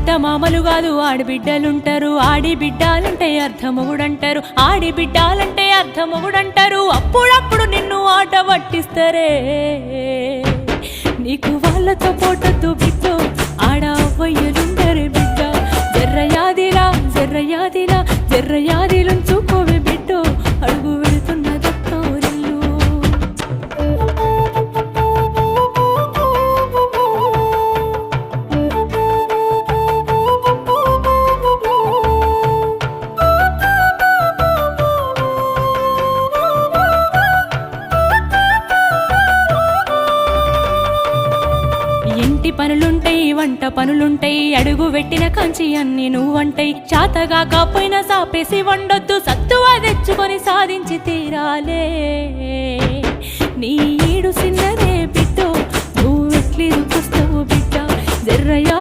అత్తమామలు కాదు ఆడిబిడ్డలుంటారు, ఆడిబిడ్డాలంటే అర్ధమొగుడంటారు, ఆడిబిడ్డాలంటే అర్ధమొగుడంటారు. అప్పుడప్పుడు నిన్ను ఆట పట్టిస్తారే, నీకు వాళ్ళతో పోటద్దు బిడ్డో, ఆడ అవ్వయ్యలుండరే బిడ్డ. జర్రయాదిలా జర్రయాదిలా జర్రయాదిలుంచుకోవే బిడ్డో, అడుగు వెళుతున్నదక్కరిల్లు. ఇంటి పనులుంటాయి, వంట పనులుంటాయి, అడుగు పెట్టిన కంచి అన్ని నువ్వంటాయి. చాతగా కాపోయినా సాపేసి వండొద్దు, సత్తువా తెచ్చుకొని సాధించి తీరాలే. నీ ఈడు సిన్నదే బిడ్డో, నువ్వెట్లిరుకొస్తావు బిడ్డ. జర్రయా